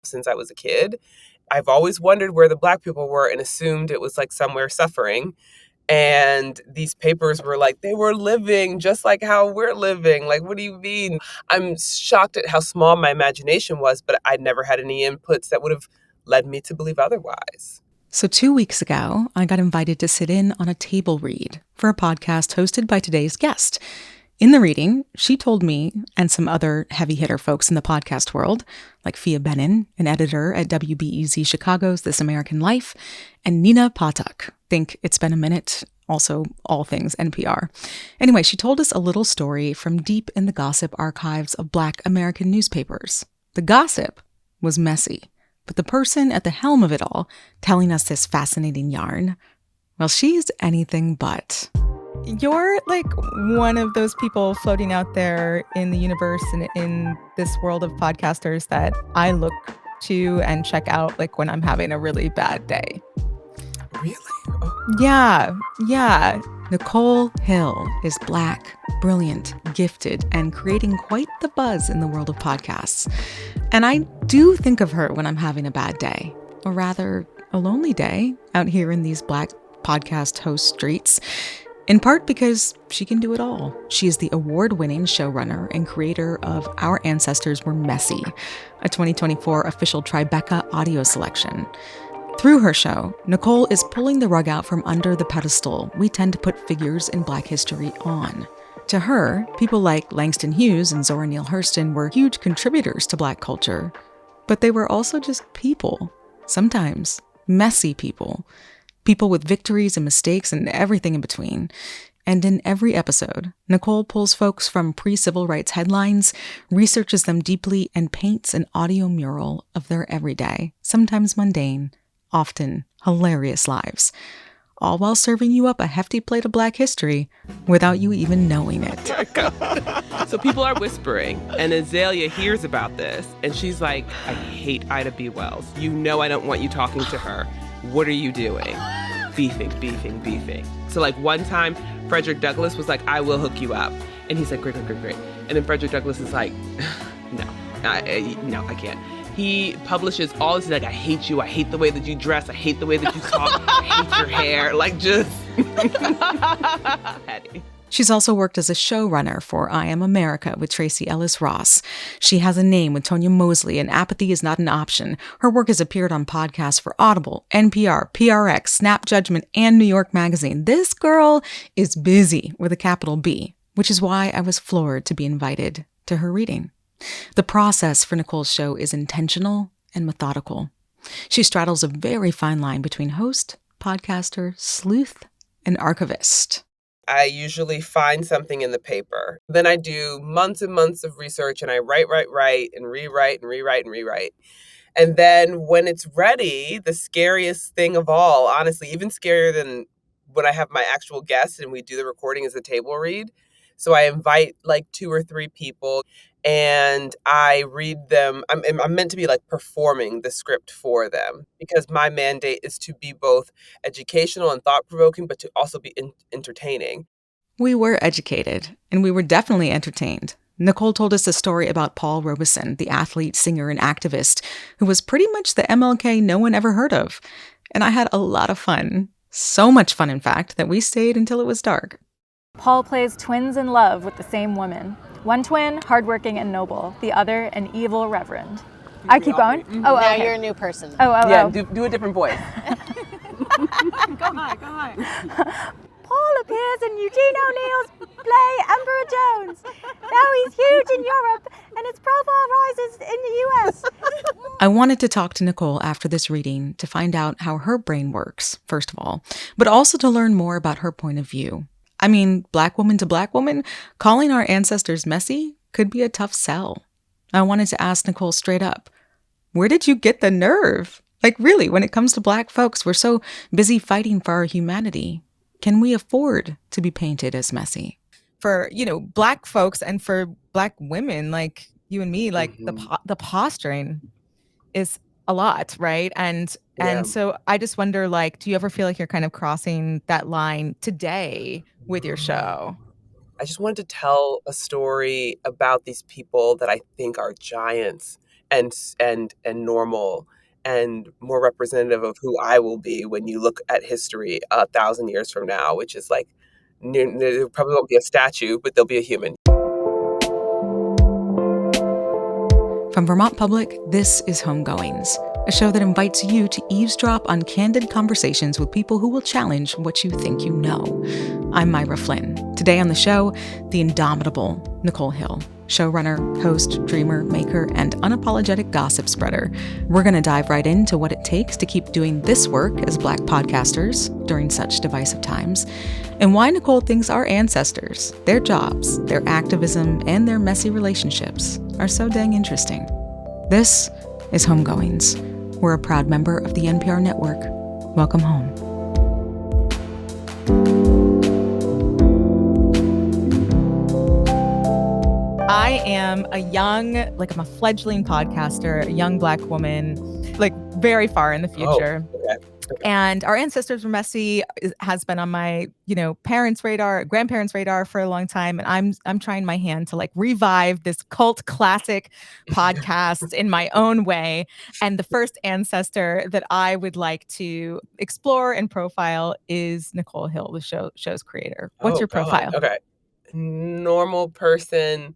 since I was a kid. I've always wondered where the Black people were and assumed it was like somewhere suffering. And these papers were like, they were living just like how we're living. Like, what do you mean? I'm shocked at how small my imagination was, but I'd never had any inputs that would have led me to believe otherwise. So 2 weeks ago, I got invited to sit in on a table read for a podcast hosted by today's guest. In the reading, she told me and some other heavy hitter folks in the podcast world, like Fia Benin, an editor at WBEZ Chicago's This American Life, and Nina Patak, think It's Been a Minute, also all things NPR. Anyway, she told us a little story from deep in the gossip archives of Black American newspapers. The gossip was messy, but the person at the helm of it all, telling us this fascinating yarn, well, she's anything but. You're like one of those people floating out there in the universe and in this world of podcasters that I look to and check out like when I'm having a really bad day. Really? Yeah. Nichole Hill is Black, brilliant, gifted, and creating quite the buzz in the world of podcasts. And I do think of her when I'm having a bad day, or rather a lonely day out here in these Black podcast host streets. In part because she can do it all. She is the award-winning showrunner and creator of Our Ancestors Were Messy, a 2024 official Tribeca Audio Selection. Through her show, Nicole is pulling the rug out from under the pedestal we tend to put figures in Black history on. To her, people like Langston Hughes and Zora Neale Hurston were huge contributors to Black culture, but they were also just people, sometimes messy people. People with victories and mistakes and everything in between. And in every episode, Nicole pulls folks from pre-civil rights headlines, researches them deeply, and paints an audio mural of their everyday, sometimes mundane, often hilarious lives, all while serving you up a hefty plate of Black history without you even knowing it. Oh my God. So people are whispering, and Azalea hears about this, and she's like, I hate Ida B. Wells. You know I don't want you talking to her. What are you doing? Beefing. So like one time, Frederick Douglass was like, I will hook you up. And he's like, great. And then Frederick Douglass is like, no, I can't. He publishes all this, like, I hate you. I hate the way that you dress. I hate the way that you talk. I hate your hair. Like, just petty. She's also worked as a showrunner for I Am America with Tracee Ellis Ross. She has a name with Tonya Mosley, and Apathy Is Not an Option. Her work has appeared on podcasts for Audible, NPR, PRX, Snap Judgment, and New York Magazine. This girl is busy with a capital B, which is why I was floored to be invited to her reading. The process for Nicole's show is intentional and methodical. She straddles a very fine line between host, podcaster, sleuth, and archivist. I usually find something in the paper. Then I do months and months of research, and I write, and rewrite. And then when it's ready, the scariest thing of all, honestly, even scarier than when I have my actual guests and we do the recording, is the table read. So I invite like 2 or 3 people and I read them. I'm meant to be like performing the script for them because my mandate is to be both educational and thought-provoking, but to also be entertaining. We were educated, and we were definitely entertained. Nicole told us a story about Paul Robeson, the athlete, singer, and activist, who was pretty much the MLK no one ever heard of. And I had a lot of fun. So much fun, in fact, that we stayed until it was dark. Paul plays twins in love with the same woman. One twin, hardworking and noble. The other, an evil reverend. I keep going? Mm-hmm. Oh, now you're a new person. Yeah, do a different voice. Go on. Paul appears in Eugene O'Neill's play Emperor Jones. Now he's huge in Europe, and his profile rises in the US. I wanted to talk to Nicole after this reading to find out how her brain works, first of all, but also to learn more about her point of view. I mean, Black woman to Black woman, calling our ancestors messy could be a tough sell. I wanted to ask Nicole straight up, where did you get the nerve? Like, really, when it comes to Black folks, we're so busy fighting for our humanity. Can we afford to be painted as messy? For, Black folks and for Black women like you and me, like the posturing is a lot, right? And so I just wonder, like, do you ever feel like you're kind of crossing that line today with your show? I just wanted to tell a story about these people that I think are giants and normal and more representative of who I will be when you look at history 1,000 years from now, which is like there probably won't be a statue, but there'll be a human. From Vermont Public, this is Homegoings, a show that invites you to eavesdrop on candid conversations with people who will challenge what you think you know. I'm Myra Flynn. Today on the show, the indomitable Nichole Hill, showrunner, host, dreamer, maker, and unapologetic gossip spreader. We're going to dive right into what it takes to keep doing this work as Black podcasters during such divisive times, and why Nicole thinks our ancestors, their jobs, their activism, and their messy relationships are so dang interesting. This is Homegoings. We're a proud member of the NPR network. Welcome home. I am I'm a fledgling podcaster, a young Black woman, like very far in the future. Oh, okay. And our ancestors were messy has been on my, parents' radar, grandparents' radar for a long time. And I'm trying my hand to like revive this cult classic podcast in my own way. And the first ancestor that I would like to explore and profile is Nichole Hill, the show's creator. What's Oh, your God. profile? Okay. Normal person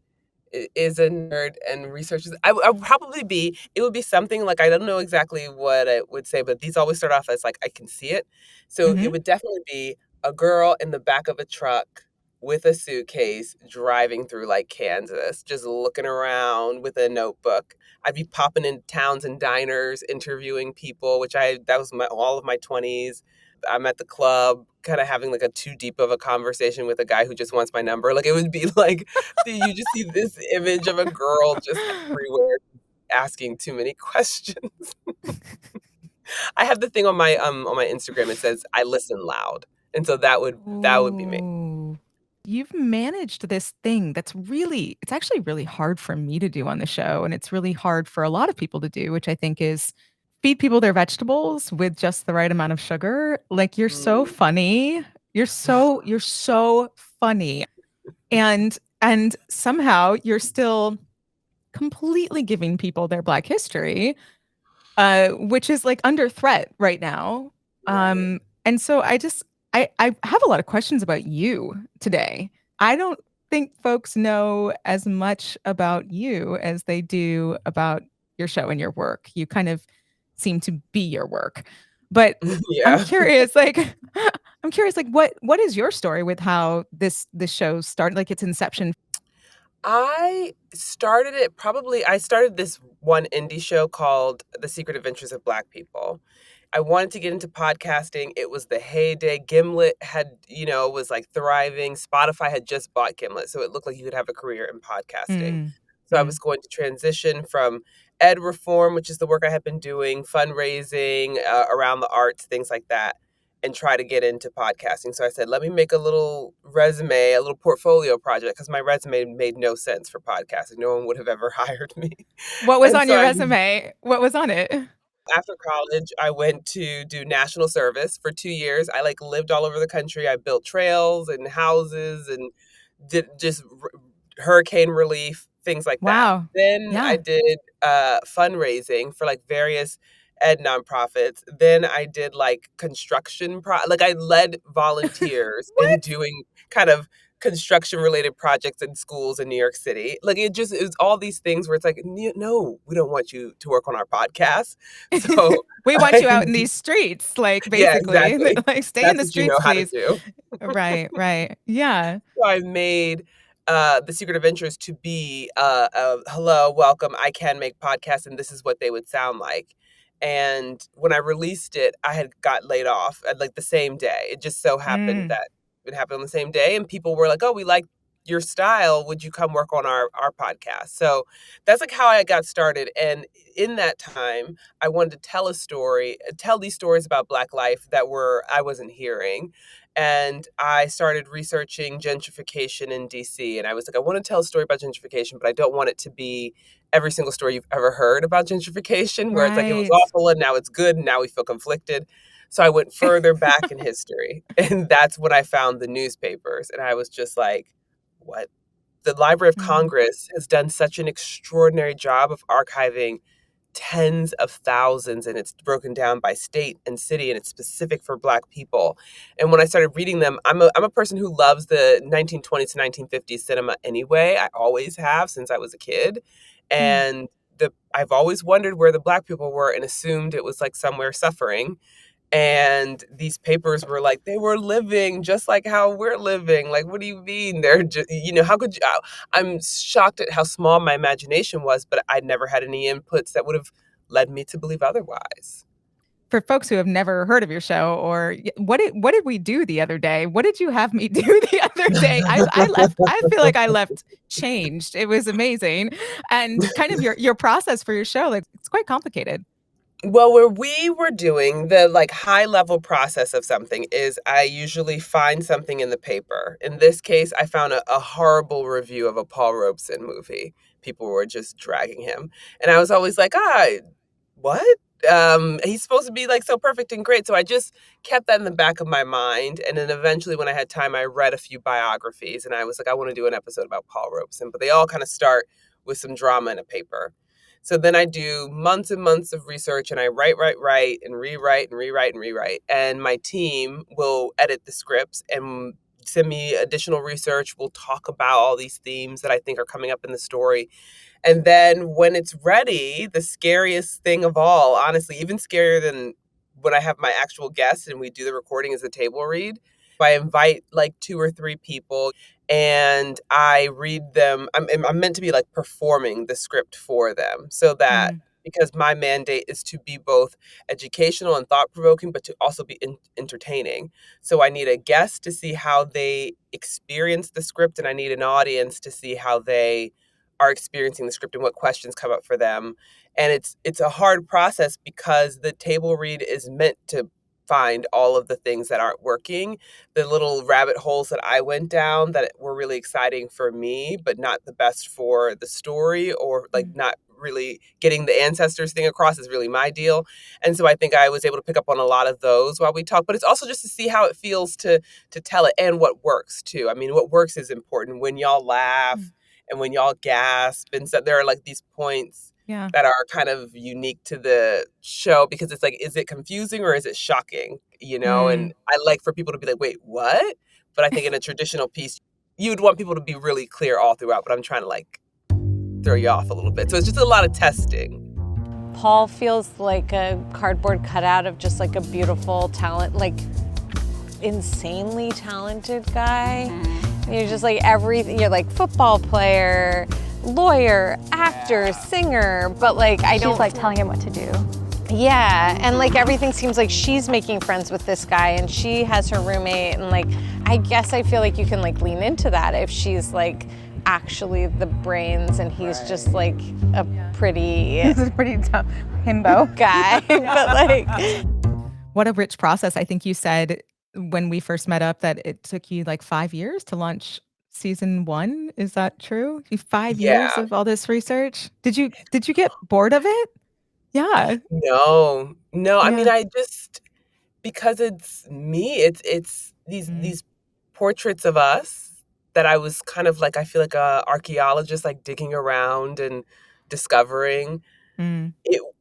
is a nerd and researches. I would probably be, it would be something like, I don't know exactly what I would say, but these always start off as like, I can see it. So it would definitely be a girl in the back of a truck with a suitcase driving through like Kansas, just looking around with a notebook. I'd be popping in towns and diners, interviewing people, that was all of my 20s. I'm at the club, kind of having like a too deep of a conversation with a guy who just wants my number. Like it would be like, you just see this image of a girl just everywhere asking too many questions. I have the thing on my Instagram. It says I listen loud, and so that would be me. Ooh. You've managed this thing it's actually really hard for me to do on the show. And it's really hard for a lot of people to do, which I think is feed people their vegetables with just the right amount of sugar. Like you're so Mm. funny. You're so funny. And somehow you're still completely giving people their Black history, which is like under threat right now. Right. And so I have a lot of questions about you today. I don't think folks know as much about you as they do about your show and your work. You kind of seem to be your work. But I'm Yeah. curious, like what is your story with how this show started, like its inception? I started this one indie show called The Secret Adventures of Black People. I wanted to get into podcasting. It was the heyday. Gimlet was like thriving. Spotify had just bought Gimlet, so it looked like you could have a career in podcasting. Mm, So I was going to transition from ed reform, which is the work I had been doing, fundraising around the arts, things like that, and try to get into podcasting. So I said, let me make a little resume, a little portfolio project, because my resume made no sense for podcasting. No one would have ever hired me. What was And on so your resume? What was on it? after college, I went to do national service for 2 years. I like lived all over the country. I built trails and houses and did just hurricane relief, things like that. Wow. Then I Yeah. did fundraising for like various ed nonprofits. Then I did like like I led volunteers in What? doing kind of construction related projects in schools in New York City. Like it was all these things where it's like, no, we don't want you to work on our podcast. So We want I, you out in these streets, like yeah, basically, exactly. like stay in That's the what you know streets, how to please. do. Right, right. Yeah. So I made The Secret Adventures to be hello, welcome. I can make podcasts, and this is what they would sound like. And when I released it, I had got laid off at like the same day. It just so happened Mm, that it happened on the same day, and people were like, "Oh, we like your style. Would you come work on our podcast?" So that's like how I got started. And in that time, I wanted to tell these stories about Black life that I wasn't hearing. And I started researching gentrification in DC. And I was like, I want to tell a story about gentrification, but I don't want it to be every single story you've ever heard about gentrification, where it's like it was right. awful and now it's good and now we feel conflicted. So I went further back in history. And that's when I found the newspapers. And I was just like, what? the Library of Mm. Congress has done such an extraordinary job of archiving tens of thousands, and it's broken down by state and city, and it's specific for Black people. And when I started reading them, I'm a person who loves the 1920s to 1950s cinema anyway. I always have since I was a kid. Mm. And I've always wondered where the Black people were and assumed it was like somewhere suffering. And these papers were like, they were living just like how we're living. Like, what do you mean? They're just, how could you? I'm shocked at how small my imagination was, but I'd never had any inputs that would have led me to believe otherwise. For folks who have never heard of your show, or what did we do the other day? What did you have me do the other day? I left. I feel like I left changed. It was amazing, and kind of your process for your show. Like, it's quite complicated. Well, where we were doing the like high level process of something is I usually find something in the paper. In this case, I found a horrible review of a Paul Robeson movie. People were just dragging him. And I was always like, what? He's supposed to be like so perfect and great. So I just kept that in the back of my mind. And then eventually when I had time, I read a few biographies and I was like, I want to do an episode about Paul Robeson. But they all kind of start with some drama in a paper. So then I do months and months of research and I write, and rewrite. And my team will edit the scripts and send me additional research. We'll talk about all these themes that I think are coming up in the story. And then when it's ready, the scariest thing of all, honestly, even scarier than when I have my actual guests and we do the recording, is the table read. I invite like 2 or 3 people and I read them. I'm meant to be like performing the script for them so that Mm. because my mandate is to be both educational and thought provoking, but to also be entertaining. So I need a guest to see how they experience the script, and I need an audience to see how they are experiencing the script and what questions come up for them. And it's a hard process because the table read is meant to find all of the things that aren't working, the little rabbit holes that I went down that were really exciting for me, but not the best for the story, or like Mm. not really getting the ancestors thing across is really my deal. And so I think I was able to pick up on a lot of those while we talk, but it's also just to see how it feels to tell it and what works too. I mean, what works is important when y'all laugh Mm. and when y'all gasp. And so there are like these points Yeah. that are kind of unique to the show because it's like, is it confusing or is it shocking? And Mm. I like for people to be like, wait, what? But I think in a traditional piece, you would want people to be really clear all throughout, but I'm trying to like throw you off a little bit. So it's just a lot of testing. Paul feels like a cardboard cutout of just like a beautiful talent, like insanely talented guy. You're just like everything. You're like football player, lawyer, actor, singer, but like I don't. She's like telling him what to do. Yeah, and like everything seems like she's making friends with this guy and she has her roommate, and like I guess I feel like you can like lean into that if she's like actually the brains and he's just like a pretty This is pretty tough himbo guy. But like What a rich process. I think you said when we first met up that it took you like 5 years to launch season 1. Is that true? 5 years Yeah. of all this research? Did you get bored of it? Yeah. No. I mean, Yeah. I just because it's me, it's Mm. these portraits of us that I was kind of like I feel like a archaeologist like digging around and discovering. Mm.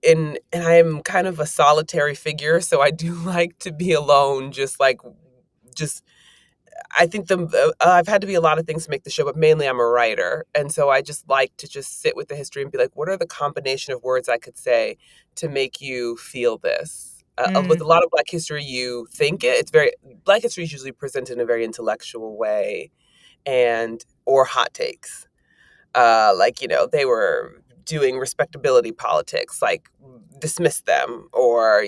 And I am kind of a solitary figure, so I do like to be alone, just I think I've had to be a lot of things to make the show, but mainly I'm a writer. And so I just like to just sit with the history and be like, what are the combination of words I could say to make you feel this? With Mm. a lot of Black history, you think Black history is usually presented in a very intellectual way or hot takes. They were doing respectability politics, like dismiss them, or,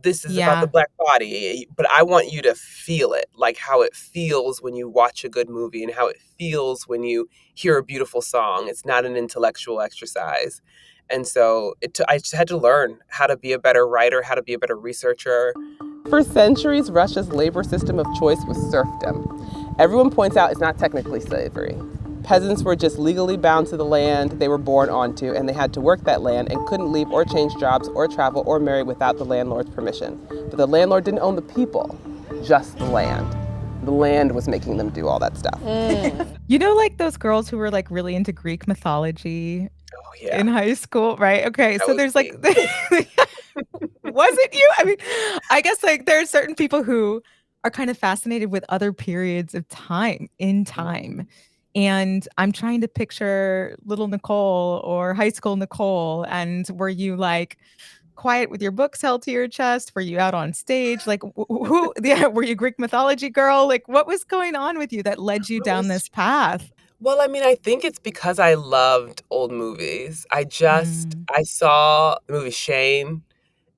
this is about the Yeah. Black body. But I want you to feel it, like how it feels when you watch a good movie and how it feels when you hear a beautiful song. It's not an intellectual exercise. And so I just had to learn how to be a better writer, how to be a better researcher. For centuries, Russia's labor system of choice was serfdom. Everyone points out it's not technically slavery. Peasants were just legally bound to the land they were born onto, and they had to work that land and couldn't leave or change jobs or travel or marry without the landlord's permission. But the landlord didn't own the people, just the land. the land was making them do all that stuff. You know, like those girls who were like really into Greek mythology Oh yeah, in high school, right? Okay, that so was there's me. like, was it you? I mean, I guess like there are certain people who are kind of fascinated with other periods of time in time. And I'm trying to picture little Nicole or high school Nicole. And were you like quiet with your books held to your chest? Were you out on stage? Like, who, yeah, were you Greek mythology girl? Like, what was going on with you that led you I down was this path? Well, I mean, I think it's because I loved old movies. Mm. I saw the movie Shane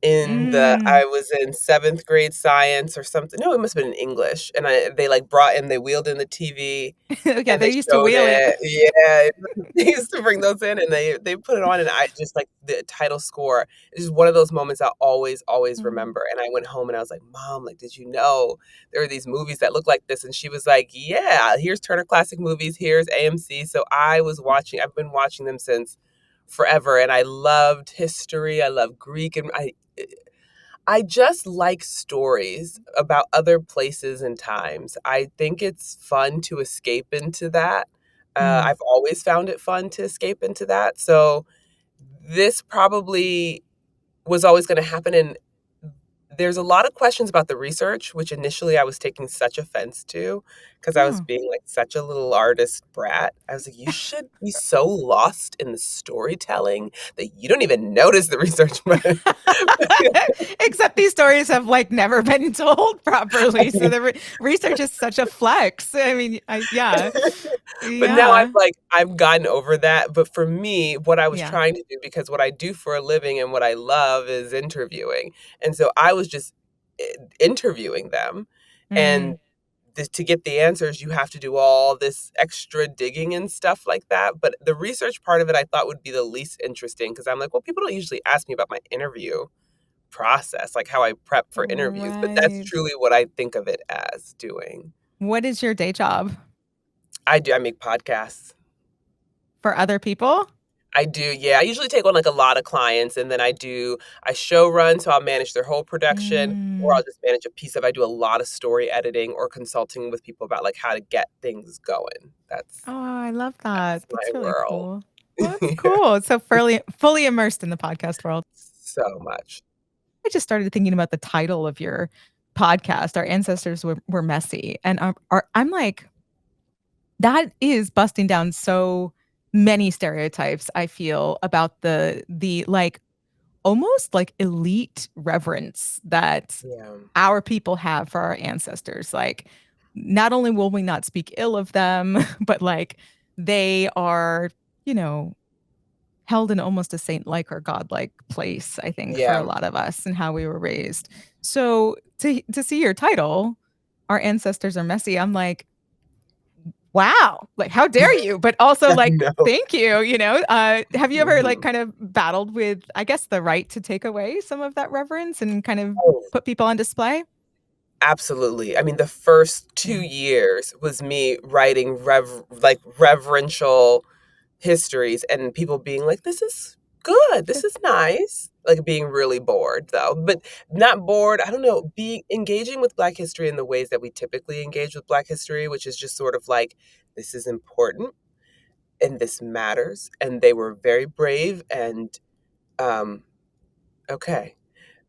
Mm. I was in 7th grade science or something. No, it must have been in English. And they wheeled in the TV Yeah, and they they used to showed wheel it. it. Yeah, they used to bring those in and they put it on and I just like the title score is one of those moments I'll always Mm. remember. And I went home and I was like, Mom, like, did you know there are these movies that look like this? And she was like, yeah, here's Turner Classic Movies, here's AMC. So I've been watching them since forever. And I loved history. I love Greek. And I just like stories about other places and times. I think it's fun to escape into that. Mm. I've always found it fun to escape into that. So this probably was always going to happen. And there's a lot of questions about the research, which initially I was taking such offense to because I was Oh. being like such a little artist brat. I was like, you should be so lost in the storytelling that you don't even notice the research. But Except these stories have like never been told I properly. So mean, the research is such a flex. I mean, yeah, but now yeah, I've gotten over that. But for me, what I was yeah. trying to do, because what I do for a living and what I love is interviewing. And so I was just interviewing them. And Mm, to get the answers, you have to do all this extra digging and stuff like that. But the research part of it, I thought would be the least interesting because I'm like, well, people don't usually ask me about my interview process, like how I prep for interviews. But that's right. truly what I think of it as doing. What is your day job I make podcasts. for other people? I do, yeah. I usually take on like a lot of clients and then I show run, so I'll manage their whole production, or Mm. I'll just manage a piece of I do a lot of story editing or consulting with people about like how to get things going. Oh, I love That's that. my That's really world. cool. Well, that's cool. So fully immersed in the podcast world. So much. I just started thinking about the title of your podcast. Our ancestors were messy, and I'm like, that is busting down so many stereotypes I feel about the like almost like elite reverence that Yeah. our people have for our ancestors. Like, not only will we not speak ill of them, but like they are, you know, held in almost a saint-like or godlike place, I think, for a Yeah. lot of us and how we were raised. So to see your title, Our Ancestors Are Messy, I'm like, wow, like how dare you? But also I like, know. thank you, you know. Have you ever like Mhm. kind of battled with, I guess, the right to take away some of that reverence and kind of Oh, put people on display? absolutely. I mean, the first 2 Yeah. years was me writing reverential histories and people being like, "This is good. This is nice." Like, being really bored, though, but not bored, I don't know, being engaging with Black history in the ways that we typically engage with Black history, which is just sort of like, "This is important, and this matters," and they were very brave and, um, okay.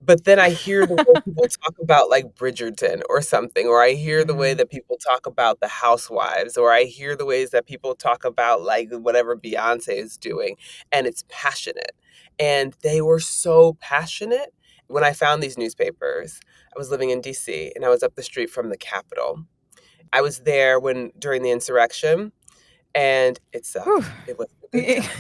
But then I hear the way people talk about, like, Bridgerton or something, or I hear the way Mm. that people talk about The Housewives, or I hear the ways that people talk about, like, whatever Beyoncé is doing, and it's passionate, and they were so passionate. When I found these newspapers, I was living in DC, and I was up the street from the Capitol. I was there during the insurrection, and it Whew. sucked. It wasn't a good time.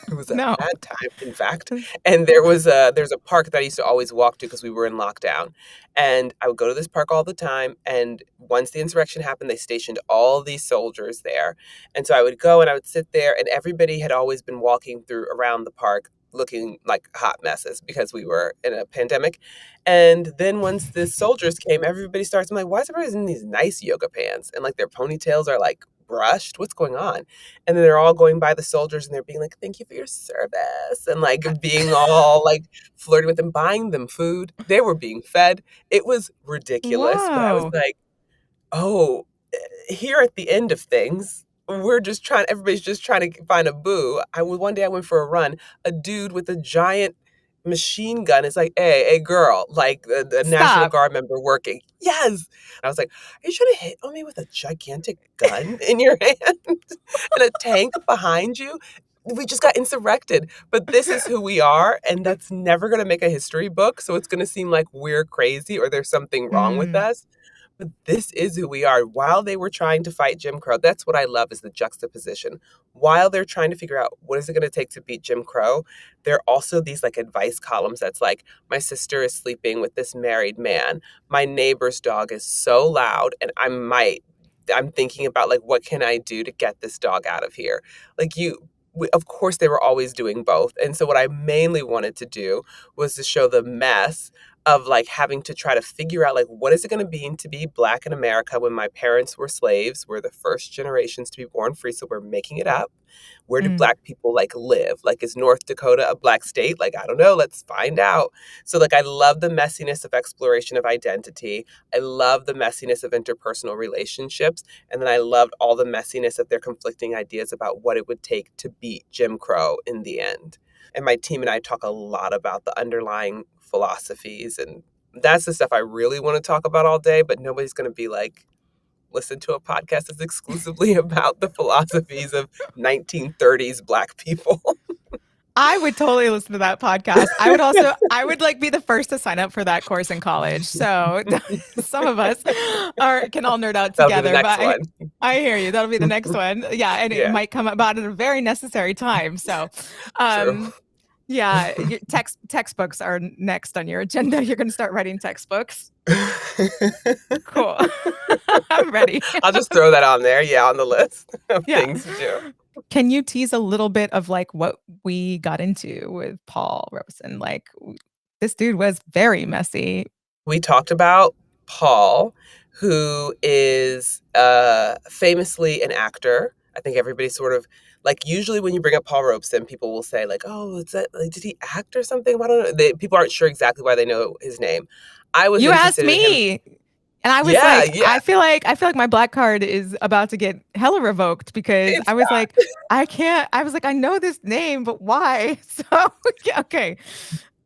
It was a No. bad time, in fact, and there's a park that I used to always walk to because we were in lockdown, and I would go to this park all the time, and once the insurrection happened, they stationed all these soldiers there, and so I would go and I would sit there, and everybody had always been walking through around the park looking like hot messes because we were in a pandemic, and then once the soldiers came, everybody starts I'm like, "Why is everybody in these nice yoga pants?" And, like, their ponytails are, like, brushed? What's going on? And then they're all going by the soldiers and they're being like, "Thank you for your service," and, like, being all, like, flirting with them, buying them food. They were being fed. It was ridiculous, but I was Whoa. like, oh, here at the end of things, everybody's just trying to find a boo. One day I went for a run. A dude with a giant machine gun is like, hey, girl, like the National Stop. Guard member working. Yes. I was like, are you trying to hit on me with a gigantic gun in your hand and a tank behind you? We just got insurrected, but this is who we are, and that's never going to make a history book. So it's going to seem like we're crazy or there's something wrong with Mm, us. But this is who we are. While they were trying to fight Jim Crow, that's what I love is the juxtaposition. While they're trying to figure out what is it going to take to beat Jim Crow, there are also these like advice columns that's like, my sister is sleeping with this married man. My neighbor's dog is so loud, and I'm thinking about like, what can I do to get this dog out of here? Like of course, they were always doing both. And so what I mainly wanted to do was to show the mess of like having to try to figure out like what is it going to be to be Black in America when my parents were slaves. We're the first generations to be born free, so we're making it up. Where do mm, Black people like live? Like, is North Dakota a Black state? Like, I don't know, let's find out. So like I love the messiness of exploration of identity. I love the messiness of interpersonal relationships, and then I loved all the messiness of their conflicting ideas about what it would take to beat Jim Crow in the end. And my team and I talk a lot about the underlying philosophies, and that's the stuff I really want to talk about all day, but nobody's going to be like, listen to a podcast that's exclusively about the philosophies of 1930s Black people. I would totally listen to that podcast. I would like be the first to sign up for that course in college. So some of us can all nerd out That'll be the together, next but one. I hear you. That'll be the next one. Yeah. And it Yeah, might come about at a very necessary time. So, true. um, yeah, textbooks are next on your agenda. You're going to start writing textbooks. Cool. I'm ready. I'll just throw that on there, yeah, on the list of Yeah. things to do. Can you tease a little bit of like what we got into with Paul Robeson? Like this dude was very messy. We talked about Paul, who is famously an actor. I think everybody sort of like usually when you bring up Paul Robeson, people will say like, "Oh, is that like, did he act or something?" I don't know. People aren't sure exactly why they know his name. I was You asked interested in him. me. And I was Yeah, like, yeah. I feel like my black card is about to get hella revoked because It's I was like, I can't. I was like, I know this name, but why? So yeah, okay,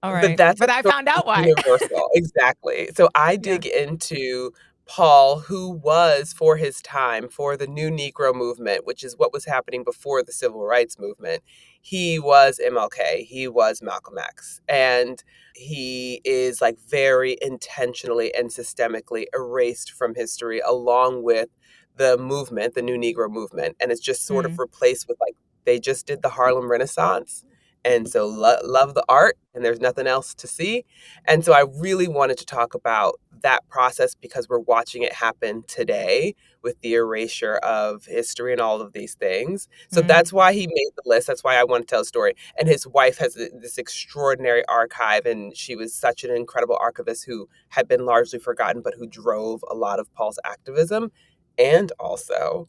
all But right. that's a But I story found that's out why. universal. Exactly. So I Yeah. dig into Paul, who was for his time, for the new Negro movement, which is what was happening before the civil rights movement. He was MLK, he was Malcolm X. And he is like very intentionally and systemically erased from history along with the movement, the new Negro movement. And it's just sort of Mm, replaced with like, they just did the Harlem Renaissance, and so love the art, and there's nothing else to see. And so I really wanted to talk about that process because we're watching it happen today with the erasure of history and all of these things. So mm, that's why he made the list. That's why I want to tell a story. And his wife has this extraordinary archive, and she was such an incredible archivist who had been largely forgotten, but who drove a lot of Paul's activism. And also,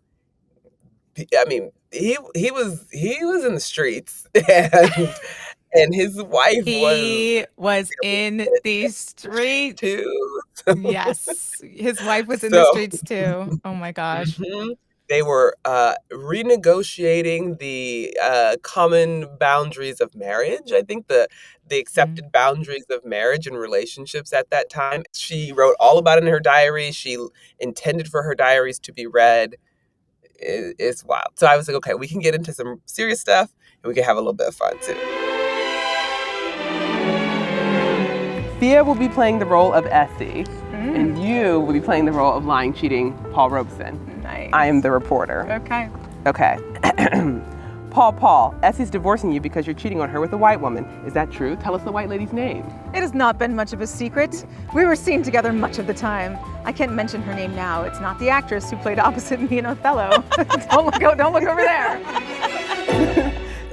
I mean, he was in the streets, and his wife was he was really in in these it streets. too. Yes, his wife was in the So, streets too. Oh my gosh. mhm, they were renegotiating the common boundaries of marriage. I think the Mm. accepted boundaries of marriage and relationships at that time. She wrote all about it in her diary. She intended for her diaries to be read. It's wild. So I was like, okay, we can get into some serious stuff and we can have a little bit of fun too. Thea will be playing the role of Essie, and you will be playing the role of lying, cheating Paul Robeson. Nice. I am the reporter. Okay. Okay. Paul, Essie's divorcing you because you're cheating on her with a white woman. Is that true? Tell us the white lady's name. It has not been much of a secret. We were seen together much of the time. I can't mention her name now. It's not the actress who played opposite me in Othello. Don't look over there.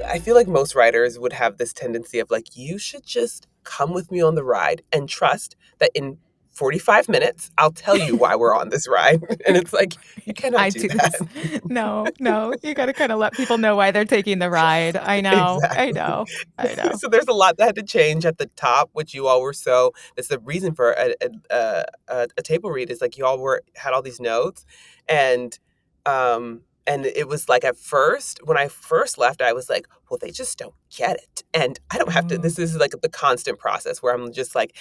I feel like most writers would have this tendency of like, you should just come with me on the ride and trust that in 45 minutes. I'll tell you why we're on this ride. And it's like, you cannot I do do this. that. No, you got to kind of let people know why they're taking the ride. I know. Exactly. I know. So there's a lot that had to change at the top, which you all were so. That's the reason for a table read is like you all had all these notes, and it was like at first when I first left, I was like, well, they just don't get it, and I don't have to. This is like the constant process where I'm just like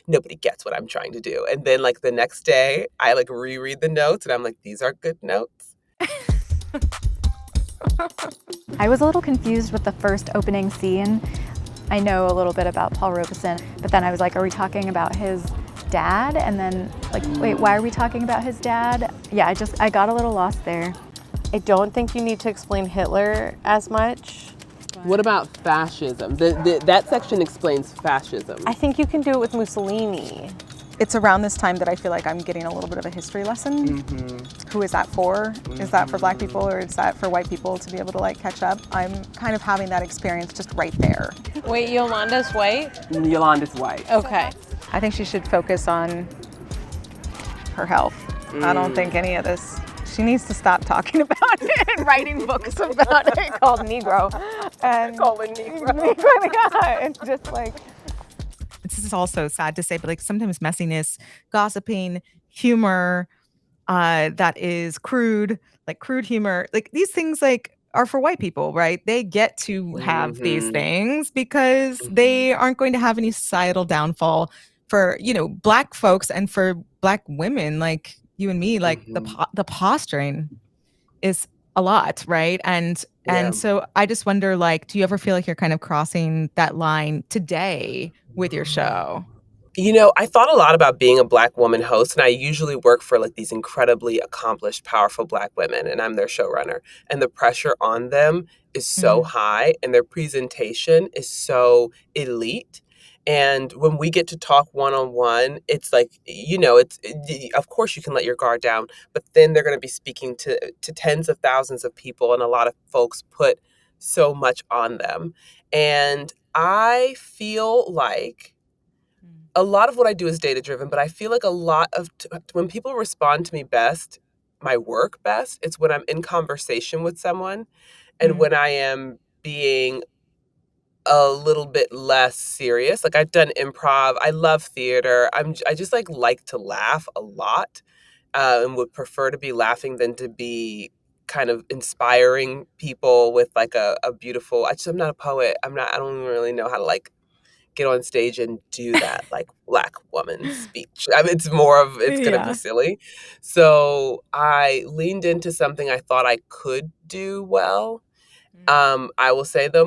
nobody gets what I'm trying to do, and then like the next day I like reread the notes, and I'm like, these are good notes. I was a little confused with the first opening scene. I know a little bit about Paul Robeson, but then I was like, are we talking about his dad? And then like, wait, why are we talking about his dad? Yeah, I got a little lost there. I don't think you need to explain Hitler as much. What about fascism? That section explains fascism. I think you can do it with Mussolini. It's around this time that I feel like I'm getting a little bit of a history lesson. Who is that for? Is that for Black people or is that for white people to be able to like catch up? I'm kind of having that experience just right there. Wait, Yolanda's white? Yolanda's white. Okay. I think she should focus on her health. I don't think any of this. She needs to stop talking about it and writing books about it called Negro. And Call it Negro. Yeah, it's just like. This is also sad to say, but like sometimes messiness, gossiping, humor, that is crude, like crude humor, like these things like are for white people, right? They get to have these things because they aren't going to have any societal downfall for, Black folks and for Black women like you and me, like the posturing is a lot, right? And so I just wonder, like, do you ever feel like you're kind of crossing that line today with your show? I thought a lot about being a Black woman host, and I usually work for like these incredibly accomplished, powerful Black women, and I'm their showrunner. And the pressure on them is so high, and their presentation is so elite. And when we get to talk one-on-one, it's like, of course you can let your guard down, but then they're going to be speaking to tens of thousands of people, and a lot of folks put so much on them. And I feel like a lot of what I do is data-driven, but I feel like a lot of when people respond to me best, my work best, it's when I'm in conversation with someone and when I am being a little bit less serious. Like I've done improv. I love theater. I just like to laugh a lot, and would prefer to be laughing than to be kind of inspiring people with like a beautiful. I'm not a poet. I don't even really know how to like get on stage and do that like Black woman speech. I mean, it's gonna be silly. So I leaned into something I thought I could do well. I will say though,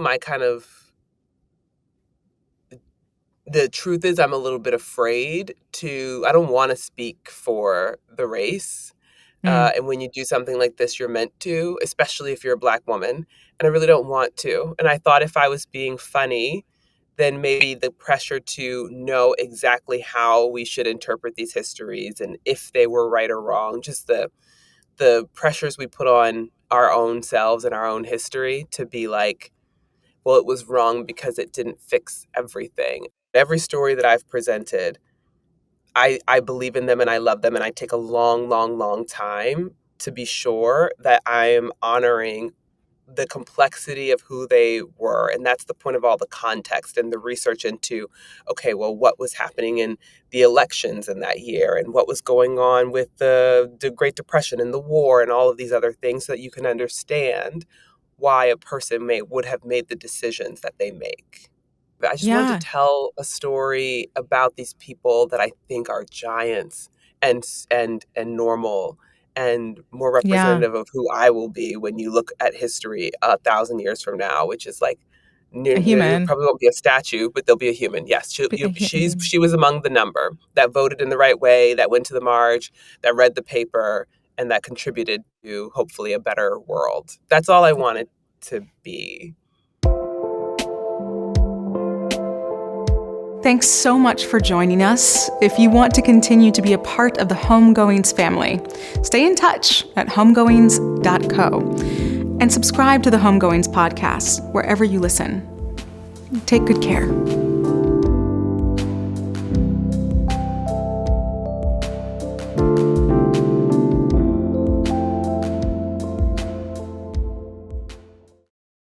the truth is I'm a little bit afraid I don't want to speak for the race. And when you do something like this, you're meant to, especially if you're a Black woman. And I really don't want to. And I thought if I was being funny, then maybe the pressure to know exactly how we should interpret these histories and if they were right or wrong, just the pressures we put on our own selves and our own history to be like, well, it was wrong because it didn't fix everything. Every story that I've presented, I believe in them and I love them, and I take a long, long, long time to be sure that I am honoring the complexity of who they were. And that's the point of all the context and the research into, okay, well, what was happening in the elections in that year and what was going on with the Great Depression and the war and all of these other things so that you can understand why a person would have made the decisions that they make. I just wanted to tell a story about these people that I think are giants and normal and more representative of who I will be when you look at history 1,000 years from now, which is like a human. Probably won't be a statue, but there'll be a human. Yes, she was among the number that voted in the right way, that went to the march, that read the paper, and that contributed to hopefully a better world. That's all I wanted to be. Thanks so much for joining us. If you want to continue to be a part of the Homegoings family, stay in touch at homegoings.co and subscribe to the Homegoings podcast wherever you listen. Take good care.